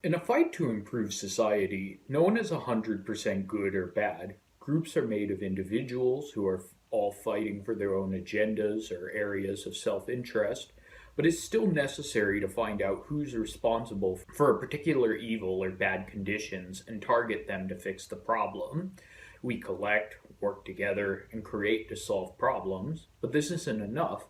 In a fight to improve society, no one is 100% good or bad. Groups are made of individuals who are all fighting for their own agendas or areas of self interest, but it's still necessary to find out who's responsible for a particular evil or bad conditions and target them to fix the problem. We collect, work together, and create to solve problems, but this isn't enough.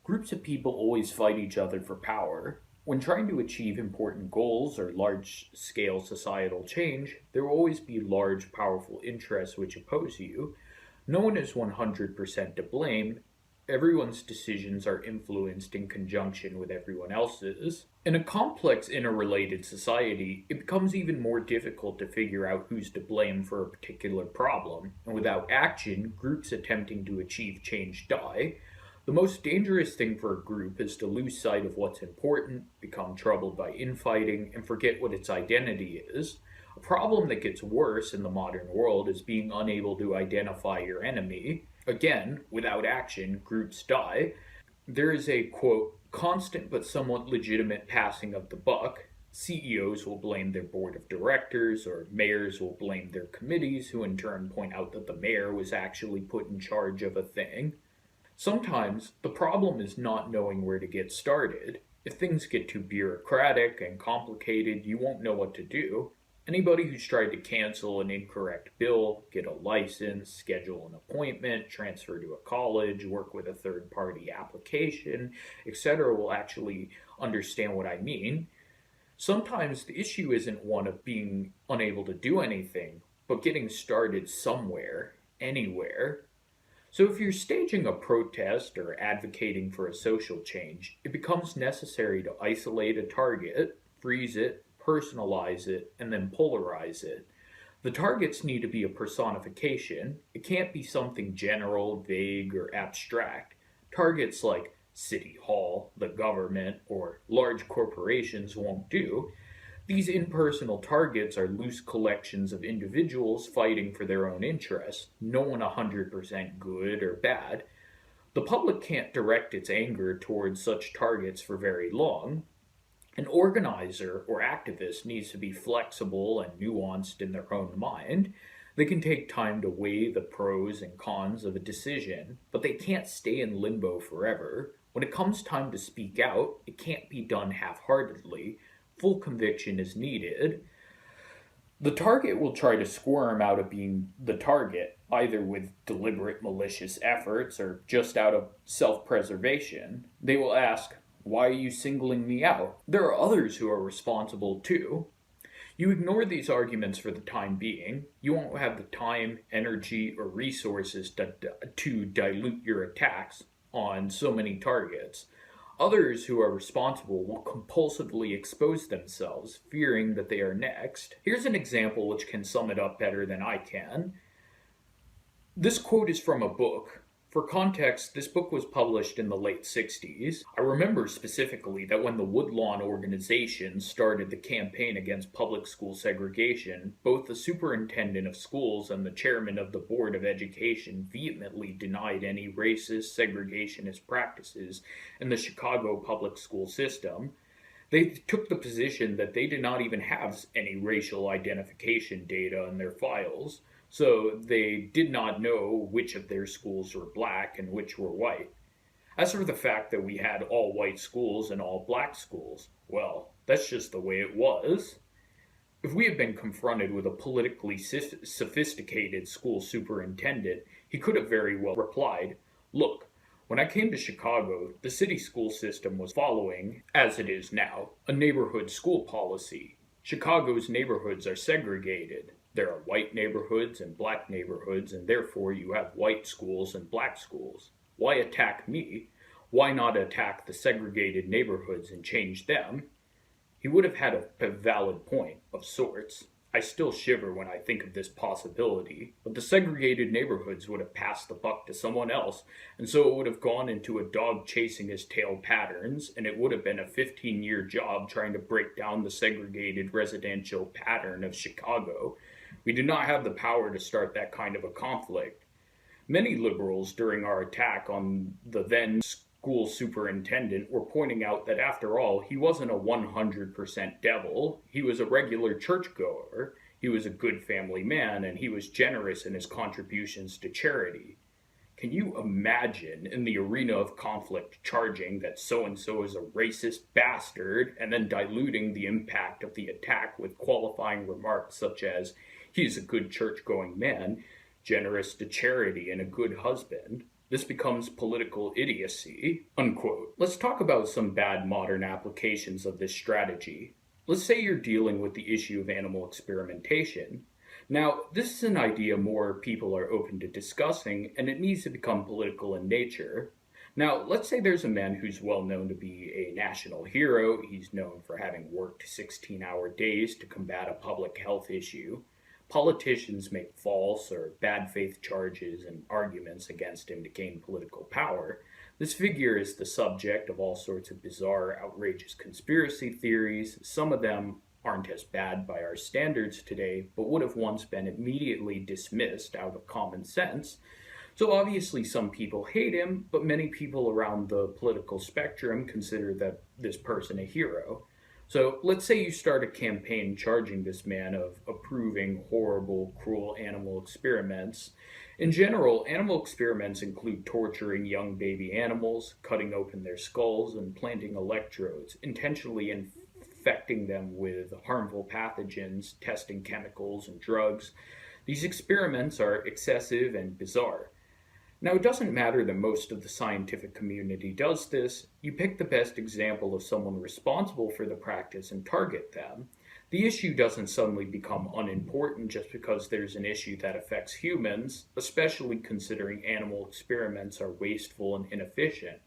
Groups of people always fight each other for power. When trying to achieve important goals or large scale societal change, there will always be large, powerful interests which oppose you. No one is 100% to blame. Everyone's decisions are influenced in conjunction with everyone else's. In a complex, interrelated society, it becomes even more difficult to figure out who's to blame for a particular problem, and without action, groups attempting to achieve change die. The most dangerous thing for a group is to lose sight of what's important, become troubled by infighting, and forget what its identity is. A problem that gets worse in the modern world is being unable to identify your enemy. Again, without action, groups die. There is a quote, constant but somewhat legitimate passing of the buck. CEOs will blame their board of directors, or mayors will blame their committees, who in turn point out that the mayor was actually put in charge of a thing. Sometimes the problem is not knowing where to get started. If things get too bureaucratic and complicated, you won't know what to do. Anybody who's tried to cancel an incorrect bill, get a license, schedule an appointment, transfer to a college, work with a third party application, etc., will actually understand what I mean. Sometimes the issue isn't one of being unable to do anything, but getting started somewhere, anywhere. So, if you're staging a protest or advocating for a social change, it becomes necessary to isolate a target, freeze it, personalize it, and then polarize it. The targets need to be a personification. It can't be something general, vague, or abstract. Targets like City Hall, the government, or large corporations won't do. These impersonal targets are loose collections of individuals fighting for their own interests, no one 100% good or bad. The public can't direct its anger towards such targets for very long. An organizer or activist needs to be flexible and nuanced in their own mind. They can take time to weigh the pros and cons of a decision, but they can't stay in limbo forever. When it comes time to speak out, it can't be done half heartedly. Full conviction is needed. The target will try to squirm out of being the target, either with deliberate malicious efforts or just out of self preservation. They will ask, why are you singling me out? There are others who are responsible too. You ignore these arguments for the time being. You won't have the time, energy, or resources to dilute your attacks on so many targets. Others who are responsible will compulsively expose themselves, fearing that they are next. Here's an example which can sum it up better than I can. This quote is from a book. For context, this book was published in the late 60s. I remember specifically that when the Woodlawn organization started the campaign against public school segregation, both the superintendent of schools and the chairman of the Board of Education vehemently denied any racist, segregationist practices in the Chicago public school system. They took the position that they did not even have any racial identification data in their files. So they did not know which of their schools were black and which were white. As for the fact that we had all white schools and all black schools, well, that's just the way it was. If we had been confronted with a politically sophisticated school superintendent, he could have very well replied, look, when I came to Chicago, the city school system was following, as it is now, a neighborhood school policy. Chicago's neighborhoods are segregated. There are white neighborhoods and black neighborhoods, and therefore you have white schools and black schools. Why attack me? Why not attack the segregated neighborhoods and change them? He would have had a valid point, of sorts. I still shiver when I think of this possibility, but the segregated neighborhoods would have passed the buck to someone else, and so it would have gone into a dog chasing his tail patterns, and it would have been a 15-year job trying to break down the segregated residential pattern of Chicago. We do not have the power to start that kind of a conflict. Many liberals, during our attack on the then school superintendent were pointing out that after all, he wasn't a 100% devil. He was a regular churchgoer, he was a good family man, and he was generous in his contributions to charity. Can you imagine in the arena of conflict charging that so and so is a racist bastard and then diluting the impact of the attack with qualifying remarks such as, he's a good church going man, generous to charity, and a good husband? This becomes political idiocy, unquote. Let's talk about some bad modern applications of this strategy. Let's say you're dealing with the issue of animal experimentation. Now, this is an idea more people are open to discussing, and it needs to become political in nature. Now, let's say there's a man who's well known to be a national hero. He's known for having worked 16-hour days to combat a public health issue. Politicians make false or bad faith charges and arguments against him to gain political power. This figure is the subject of all sorts of bizarre, outrageous conspiracy theories. Some of them aren't as bad by our standards today, but would have once been immediately dismissed out of common sense. So obviously some people hate him, but many people around the political spectrum consider that this person a hero. So let's say you start a campaign charging this man of approving horrible, cruel animal experiments. In general, animal experiments include torturing young baby animals, cutting open their skulls, and planting electrodes, intentionally infecting them with harmful pathogens, testing chemicals and drugs. These experiments are excessive and bizarre. Now, it doesn't matter that most of the scientific community does this. You pick the best example of someone responsible for the practice and target them. The issue doesn't suddenly become unimportant just because there's an issue that affects humans, especially considering animal experiments are wasteful and inefficient.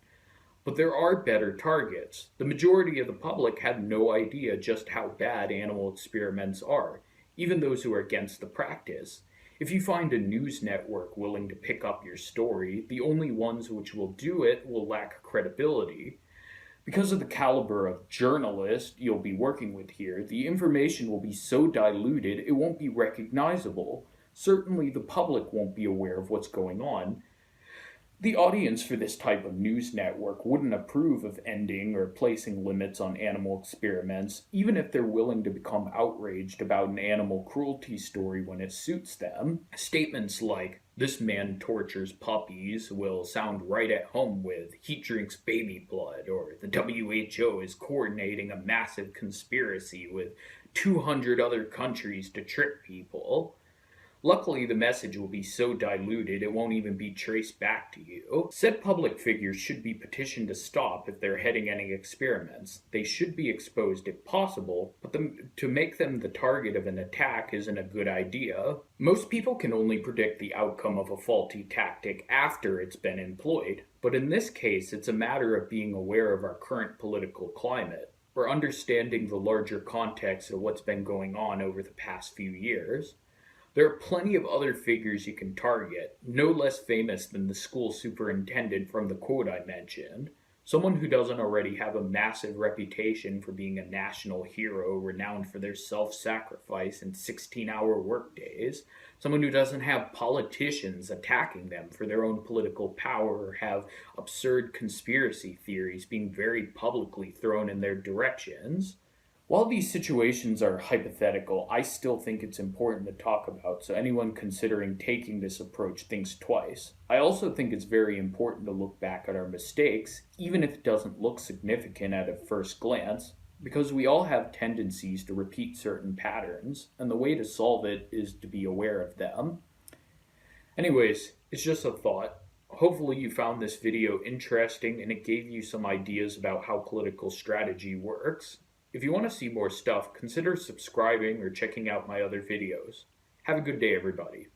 But there are better targets. The majority of the public had no idea just how bad animal experiments are, even those who are against the practice. If you find a news network willing to pick up your story, the only ones which will do it will lack credibility. Because of the caliber of journalist you'll be working with here, the information will be so diluted it won't be recognizable. Certainly the public won't be aware of what's going on. The audience for this type of news network wouldn't approve of ending or placing limits on animal experiments, even if they're willing to become outraged about an animal cruelty story when it suits them. Statements like, "This man tortures puppies," will sound right at home with "he drinks baby blood," or "the WHO is coordinating a massive conspiracy with 200 other countries to trick people." Luckily, the message will be so diluted it won't even be traced back to you. Said public figures should be petitioned to stop if they're heading any experiments. They should be exposed if possible, but to make them the target of an attack isn't a good idea. Most people can only predict the outcome of a faulty tactic after it's been employed, but in this case, it's a matter of being aware of our current political climate, or understanding the larger context of what's been going on over the past few years. There are plenty of other figures you can target, no less famous than the school superintendent from the quote I mentioned. Someone who doesn't already have a massive reputation for being a national hero renowned for their self-sacrifice and 16-hour workdays. Someone who doesn't have politicians attacking them for their own political power or have absurd conspiracy theories being very publicly thrown in their directions. While these situations are hypothetical, I still think it's important to talk about, so anyone considering taking this approach thinks twice. I also think it's very important to look back at our mistakes, even if it doesn't look significant at a first glance, because we all have tendencies to repeat certain patterns, and the way to solve it is to be aware of them. Anyways, it's just a thought. Hopefully you found this video interesting and it gave you some ideas about how political strategy works. If you want to see more stuff, consider subscribing or checking out my other videos. Have a good day, everybody.